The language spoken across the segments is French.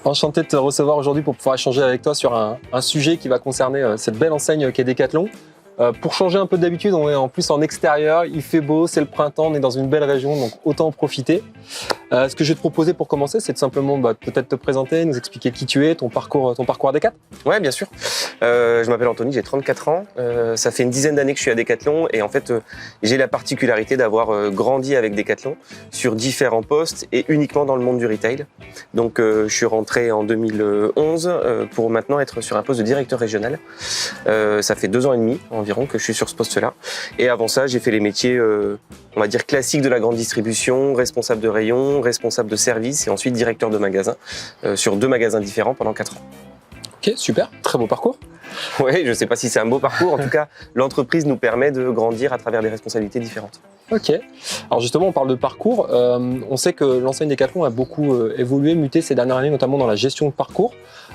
Enchanté de te recevoir aujourd'hui pour pouvoir échanger avec toi sur un sujet qui va concerner cette belle enseigne qu'est Decathlon. Pour changer un peu d'habitude, on est en plus en extérieur, il fait beau, c'est le printemps, on est dans une belle région, donc autant en profiter. Ce que je vais te proposer pour commencer, c'est de simplement peut-être te présenter, nous expliquer qui tu es, ton parcours à Decathlon. Ouais, bien sûr. Je m'appelle Anthony, j'ai 34 ans. Ça fait une dizaine d'années que je suis à Decathlon et en fait, j'ai la particularité d'avoir grandi avec Decathlon sur différents postes et uniquement dans le monde du retail. Donc, je suis rentré en 2011 pour maintenant être sur un poste de directeur régional. Ça fait 2 ans et demi environ que je suis sur ce poste-là. Et avant ça, j'ai fait les métiers, on va dire classiques de la grande distribution, responsable de rayon, responsable de service et ensuite directeur de magasin sur 2 magasins différents pendant 4 ans. Ok, super, très beau parcours. Oui, je ne sais pas si c'est un beau parcours. En tout cas, l'entreprise nous permet de grandir à travers des responsabilités différentes. Ok. Alors justement, on parle de parcours. On sait que l'enseigne Decathlon a beaucoup évolué, muté ces dernières années, notamment dans la gestion de parcours,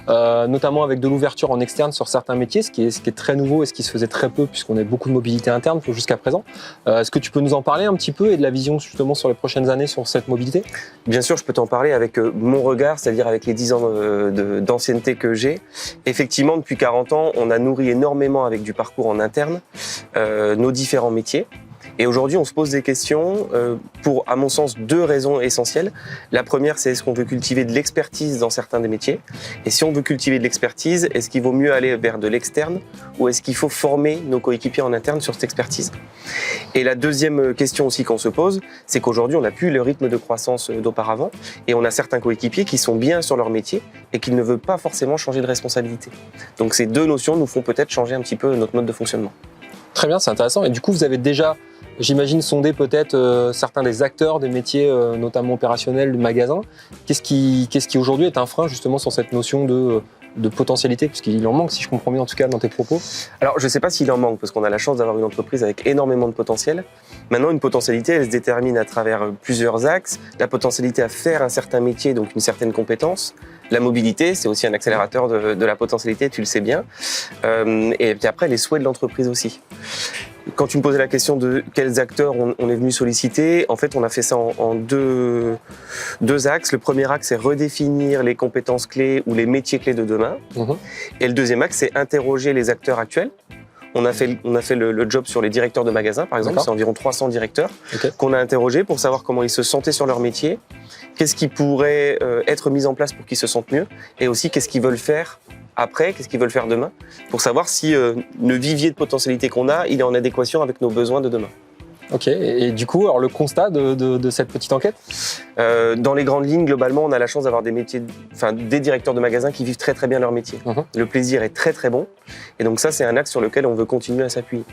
notamment avec de l'ouverture en externe sur certains métiers, ce qui est très nouveau et ce qui se faisait très peu puisqu'on a beaucoup de mobilité interne jusqu'à présent. Est-ce que tu peux nous en parler un petit peu et de la vision justement sur les prochaines années sur cette mobilité? Bien sûr, je peux t'en parler avec mon regard, c'est-à-dire avec les 10 ans d'ancienneté que j'ai. Effectivement, depuis 40 ans, on a nourri énormément avec du parcours en interne nos différents métiers. Et aujourd'hui, on se pose des questions pour, à mon sens, 2 raisons essentielles. La première, c'est est-ce qu'on veut cultiver de l'expertise dans certains des métiers? Et si on veut cultiver de l'expertise, est-ce qu'il vaut mieux aller vers de l'externe ou est-ce qu'il faut former nos coéquipiers en interne sur cette expertise? Et la deuxième question aussi qu'on se pose, c'est qu'aujourd'hui, on n'a plus le rythme de croissance d'auparavant et on a certains coéquipiers qui sont bien sur leur métier et qui ne veulent pas forcément changer de responsabilité. Donc ces 2 notions nous font peut-être changer un petit peu notre mode de fonctionnement. Très bien, c'est intéressant. Et du coup, vous avez déjà, j'imagine, sondé peut-être certains des acteurs des métiers, notamment opérationnels du magasin. Qu'est-ce qui aujourd'hui est un frein justement sur cette notion de potentialité, puisqu'il en manque, si je comprends bien en tout cas dans tes propos? Alors, je ne sais pas s'il en manque, parce qu'on a la chance d'avoir une entreprise avec énormément de potentiel. Maintenant, une potentialité, elle se détermine à travers plusieurs axes. La potentialité à faire un certain métier, donc une certaine compétence. La mobilité, c'est aussi un accélérateur de la potentialité, tu le sais bien. Et puis après, les souhaits de l'entreprise aussi. Quand tu me posais la question de quels acteurs on est venu solliciter, en fait, on a fait ça en deux axes. Le premier axe, c'est redéfinir les compétences clés ou les métiers clés de demain. Et le deuxième axe, c'est interroger les acteurs actuels. On a fait le job sur les directeurs de magasins, par exemple. C'est environ 300 directeurs qu'on a interrogés pour savoir comment ils se sentaient sur leur métier, qu'est-ce qui pourrait être mis en place pour qu'ils se sentent mieux, et aussi qu'est-ce qu'ils veulent faire après, qu'est-ce qu'ils veulent faire demain, pour savoir si le vivier de potentialité qu'on a, il est en adéquation avec nos besoins de demain. Ok, et du coup, alors le constat de cette petite enquête? Dans les grandes lignes, globalement, on a la chance d'avoir des directeurs de magasins qui vivent très très bien leur métier. Le plaisir est très très bon, et donc ça, c'est un axe sur lequel on veut continuer à s'appuyer.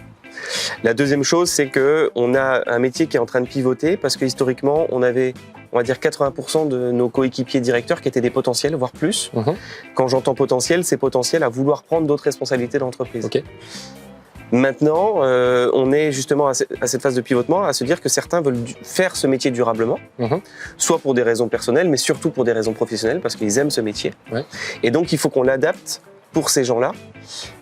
La deuxième chose, c'est qu'on a un métier qui est en train de pivoter, parce que historiquement, on avait, on va dire 80% de nos coéquipiers directeurs qui étaient des potentiels, voire plus. Quand j'entends potentiel, c'est potentiel à vouloir prendre d'autres responsabilités de l'entreprise. Maintenant, on est justement à cette phase de pivotement, à se dire que certains veulent faire ce métier durablement, soit pour des raisons personnelles, mais surtout pour des raisons professionnelles, parce qu'ils aiment ce métier. Et donc, il faut qu'on l'adapte pour ces gens-là,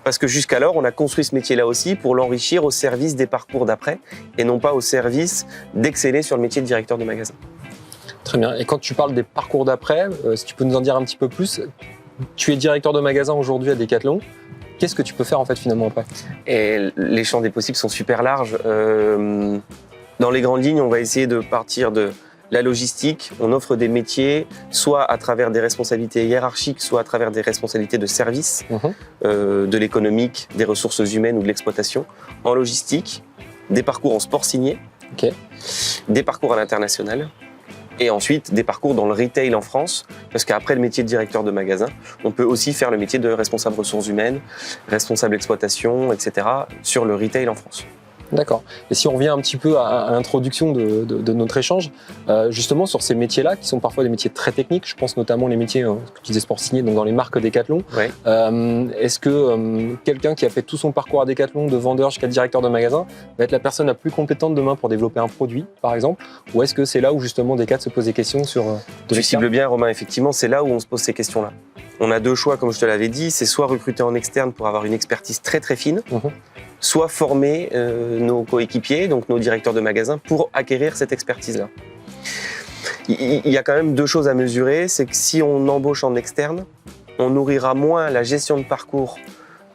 parce que jusqu'alors, on a construit ce métier-là aussi pour l'enrichir au service des parcours d'après, et non pas au service d'exceller sur le métier de directeur de magasin. Très bien. Et quand tu parles des parcours d'après, si tu peux nous en dire un petit peu plus, tu es directeur de magasin aujourd'hui à Decathlon. Qu'est-ce que tu peux faire en fait finalement après? Et les champs des possibles sont super larges. Dans les grandes lignes, on va essayer de partir de la logistique. On offre des métiers, soit à travers des responsabilités hiérarchiques, soit à travers des responsabilités de service, de l'économique, des ressources humaines ou de l'exploitation. En logistique, des parcours en sport signé, des parcours à l'international. Et ensuite, des parcours dans le retail en France, parce qu'après le métier de directeur de magasin, on peut aussi faire le métier de responsable ressources humaines, responsable exploitation, etc. sur le retail en France. D'accord. Et si on revient un petit peu à l'introduction de notre échange, justement sur ces métiers-là, qui sont parfois des métiers très techniques, je pense notamment les métiers que tu disais sport signé, donc dans les marques Decathlon. Est-ce que quelqu'un qui a fait tout son parcours à Decathlon, de vendeur jusqu'à directeur de magasin, va être la personne la plus compétente demain pour développer un produit, par exemple? Ou est-ce que c'est là où justement Decathlon se pose des questions sur Tu cibles bien, Romain, effectivement, c'est là où on se pose ces questions-là. On a 2 choix, comme je te l'avais dit, c'est soit recruter en externe pour avoir une expertise très très fine, soit former nos coéquipiers, donc nos directeurs de magasin, pour acquérir cette expertise-là. il y a quand même deux choses à mesurer. C'est que si on embauche en externe, on nourrira moins la gestion de parcours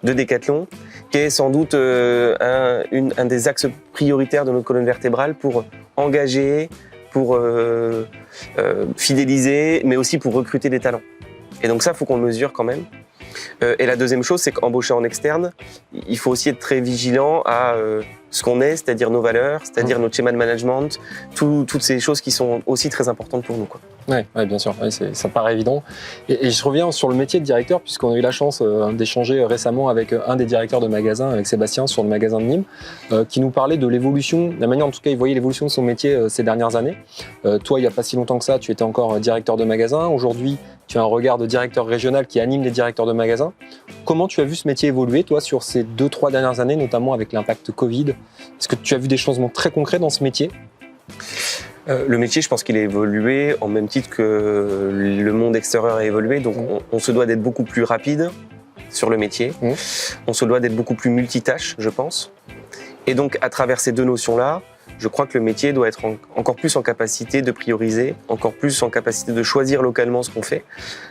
de Decathlon, qui est sans doute un des axes prioritaires de notre colonne vertébrale pour engager, pour fidéliser, mais aussi pour recruter des talents. Et donc ça, il faut qu'on le mesure quand même. Et la deuxième chose, c'est qu'embaucher en externe, il faut aussi être très vigilant à ce qu'on est, c'est-à-dire nos valeurs, c'est-à-dire notre schéma de management, toutes ces choses qui sont aussi très importantes pour nous, quoi. Ouais, bien sûr, ça paraît évident. Et je reviens sur le métier de directeur, puisqu'on a eu la chance d'échanger récemment avec un des directeurs de magasin, avec Sébastien, sur le magasin de Nîmes, qui nous parlait de l'évolution, de la manière en tout cas il voyait l'évolution de son métier ces dernières années. Toi, il n'y a pas si longtemps que ça, tu étais encore directeur de magasin. Aujourd'hui, tu as un regard de directeur régional qui anime les directeurs de magasin. Comment tu as vu ce métier évoluer, toi, sur ces 2-3 dernières années, notamment avec l'impact Covid? Est-ce que tu as vu des changements très concrets dans ce métier? Le métier, je pense qu'il a évolué en même titre que le monde extérieur a évolué. Donc, on se doit d'être beaucoup plus rapide sur le métier. On se doit d'être beaucoup plus multitâche, je pense. Et donc, à travers ces deux notions-là, je crois que le métier doit être encore plus en capacité de prioriser, encore plus en capacité de choisir localement ce qu'on fait,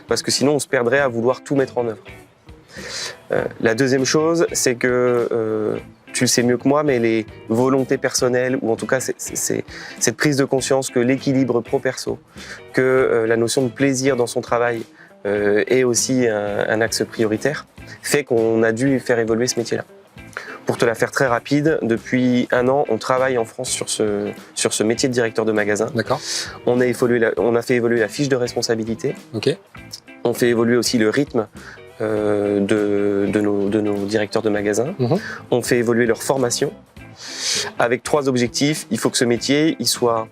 parce que sinon, on se perdrait à vouloir tout mettre en œuvre. La deuxième chose, c'est que tu le sais mieux que moi, mais les volontés personnelles, ou en tout cas c'est cette prise de conscience que l'équilibre pro-perso, que la notion de plaisir dans son travail est aussi un axe prioritaire, fait qu'on a dû faire évoluer ce métier-là. Pour te la faire très rapide, depuis 1 an, on travaille en France sur ce métier de directeur de magasin. D'accord. On a fait évoluer la fiche de responsabilité. Ok. On fait évoluer aussi le rythme de nos directeurs de magasin. On fait évoluer leur formation avec 3 objectifs. Il faut que ce métier il soit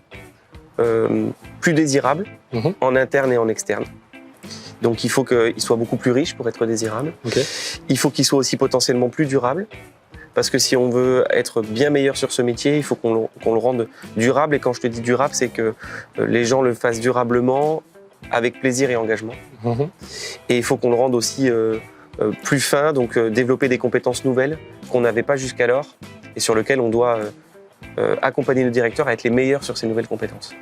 plus désirable en interne et en externe. Donc il faut qu'il soit beaucoup plus riche pour être désirable. Okay. Il faut qu'il soit aussi potentiellement plus durable. Parce que si on veut être bien meilleur sur ce métier, il faut qu'on le rende durable. Et quand je te dis durable, c'est que les gens le fassent durablement, avec plaisir et engagement. Et il faut qu'on le rende aussi plus fin, donc développer des compétences nouvelles qu'on n'avait pas jusqu'alors et sur lesquelles on doit accompagner nos directeurs à être les meilleurs sur ces nouvelles compétences.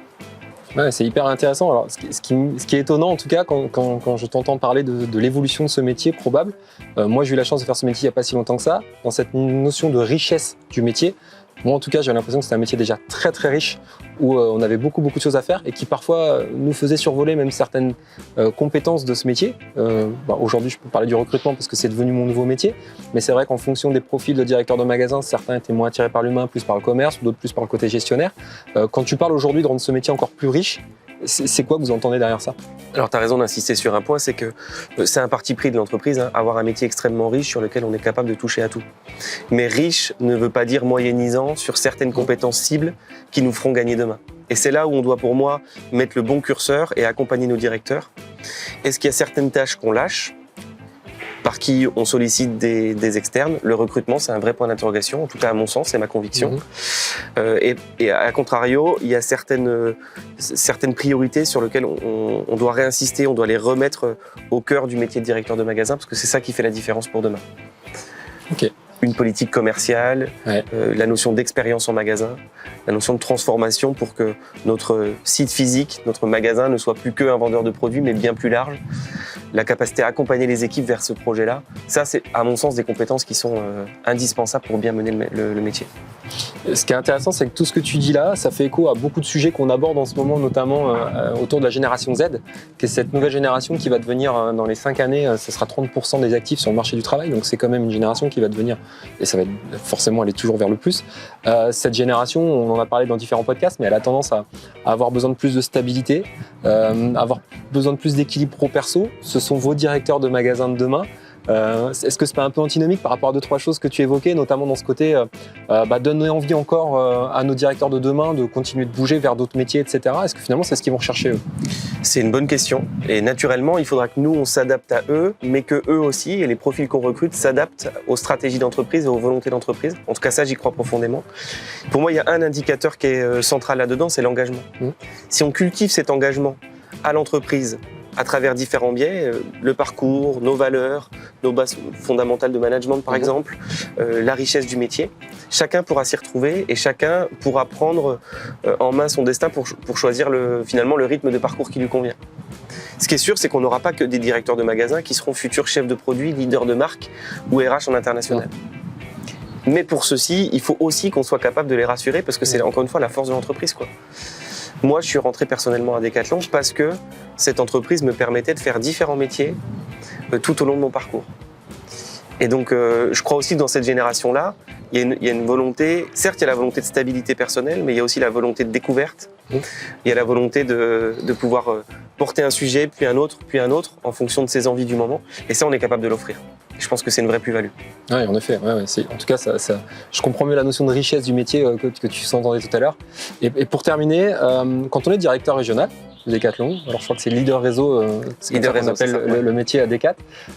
Ouais, c'est hyper intéressant. Alors, ce qui est étonnant, en tout cas, quand je t'entends parler de l'évolution de ce métier probable, moi j'ai eu la chance de faire ce métier il n'y a pas si longtemps que ça, dans cette notion de richesse du métier. Moi, en tout cas, j'ai l'impression que c'était un métier déjà très très riche, où on avait beaucoup de choses à faire et qui parfois nous faisait survoler même certaines compétences de ce métier. Aujourd'hui, je peux parler du recrutement parce que c'est devenu mon nouveau métier, mais c'est vrai qu'en fonction des profils de directeurs de magasins, certains étaient moins attirés par l'humain, plus par le commerce, d'autres plus par le côté gestionnaire. Quand tu parles aujourd'hui de rendre ce métier encore plus riche, c'est quoi que vous entendez derrière ça? Alors, tu as raison d'insister sur un point, c'est que c'est un parti pris de l'entreprise, avoir un métier extrêmement riche sur lequel on est capable de toucher à tout. Mais riche ne veut pas dire moyennisant sur certaines compétences cibles qui nous feront gagner demain. Et c'est là où on doit, pour moi, mettre le bon curseur et accompagner nos directeurs. Est-ce qu'il y a certaines tâches qu'on lâche, par qui on sollicite des externes? Le recrutement, c'est un vrai point d'interrogation, en tout cas à mon sens, c'est ma conviction. Et à contrario, il y a certaines priorités sur lesquelles on doit réinsister, on doit les remettre au cœur du métier de directeur de magasin, parce que c'est ça qui fait la différence pour demain. Ok. Une politique commerciale, la notion d'expérience en magasin, la notion de transformation pour que notre site physique, notre magasin ne soit plus qu'un vendeur de produits, mais bien plus large. La capacité à accompagner les équipes vers ce projet-là, ça c'est à mon sens des compétences qui sont indispensables pour bien mener le métier. Ce qui est intéressant, c'est que tout ce que tu dis là, ça fait écho à beaucoup de sujets qu'on aborde en ce moment, notamment autour de la génération Z, qui est cette nouvelle génération qui va devenir, dans les 5 années, ce sera 30% des actifs sur le marché du travail, donc c'est quand même une génération qui va devenir, et ça va forcément aller toujours vers le plus. Cette génération, on en a parlé dans différents podcasts, mais elle a tendance à avoir besoin de plus de stabilité, avoir besoin de plus d'équilibre pro-perso. Ce sont vos directeurs de magasins de demain. Est-ce que c'est pas un peu antinomique par rapport à 2-3 choses que tu évoquais, notamment dans ce côté donner envie encore à nos directeurs de demain de continuer de bouger vers d'autres métiers, etc. Est-ce que finalement c'est ce qu'ils vont rechercher eux? C'est une bonne question. Et naturellement, il faudra que nous, on s'adapte à eux, mais que eux aussi, et les profils qu'on recrute, s'adaptent aux stratégies d'entreprise et aux volontés d'entreprise. En tout cas, ça, j'y crois profondément. Pour moi, il y a un indicateur qui est central là-dedans, c'est l'engagement. Si on cultive cet engagement à l'entreprise à travers différents biais, le parcours, nos valeurs, nos bases fondamentales de management par exemple, la richesse du métier. Chacun pourra s'y retrouver et chacun pourra prendre en main son destin pour choisir finalement le rythme de parcours qui lui convient. Ce qui est sûr, c'est qu'on n'aura pas que des directeurs de magasins qui seront futurs chefs de produits, leaders de marque ou RH en international. Mais pour ceci, il faut aussi qu'on soit capable de les rassurer parce que c'est encore une fois la force de l'entreprise, quoi. Moi, je suis rentré personnellement à Decathlon parce que cette entreprise me permettait de faire différents métiers tout au long de mon parcours. Et donc, je crois aussi que dans cette génération-là, il y a une volonté, certes, il y a la volonté de stabilité personnelle, mais il y a aussi la volonté de découverte. Il y a la volonté de pouvoir porter un sujet, puis un autre, en fonction de ses envies du moment. Et ça, on est capable de l'offrir. Je pense que c'est une vraie plus-value. Oui, en effet. Ouais, en tout cas, je comprends mieux la notion de richesse du métier que tu s'entendais tout à l'heure. Et pour terminer, quand on est directeur régional de Decathlon, alors je crois que c'est leader réseau, c'est comme ça qu'on appelle le métier à Decat.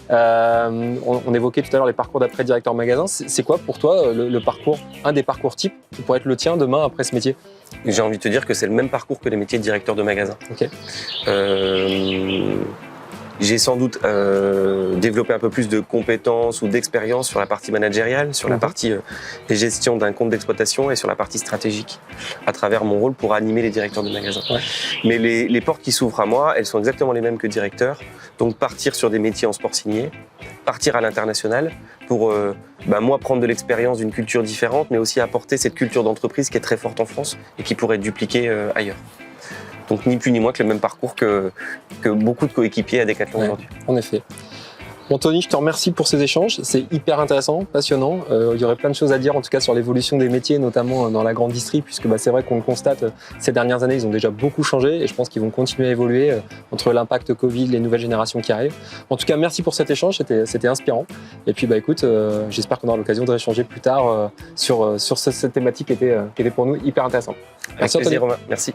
On évoquait tout à l'heure les parcours d'après directeur magasin. C'est quoi pour toi le parcours, un des parcours types qui pourrait être le tien demain après ce métier? J'ai envie de te dire que c'est le même parcours que les métiers de directeur de magasin. Okay. J'ai sans doute développé un peu plus de compétences ou d'expérience sur la partie managériale, sur la partie gestion d'un compte d'exploitation et sur la partie stratégique à travers mon rôle pour animer les directeurs de magasins. Ouais. Mais les portes qui s'ouvrent à moi, elles sont exactement les mêmes que directeur. Donc partir sur des métiers en sport signé, partir à l'international pour moi prendre de l'expérience d'une culture différente, mais aussi apporter cette culture d'entreprise qui est très forte en France et qui pourrait être dupliquée ailleurs. Donc ni plus ni moins que le même parcours que beaucoup de coéquipiers à Decathlon aujourd'hui. En effet. Bon Tony, je te remercie pour ces échanges, c'est hyper intéressant, passionnant. Il y aurait plein de choses à dire en tout cas sur l'évolution des métiers, notamment dans la grande distrie, puisque c'est vrai qu'on le constate, ces dernières années, ils ont déjà beaucoup changé et je pense qu'ils vont continuer à évoluer entre l'impact Covid, les nouvelles générations qui arrivent. En tout cas, merci pour cet échange, c'était inspirant. Et puis écoute, j'espère qu'on aura l'occasion de rééchanger plus tard sur cette thématique qui était pour nous hyper intéressante. Merci Anthony. Romain, merci.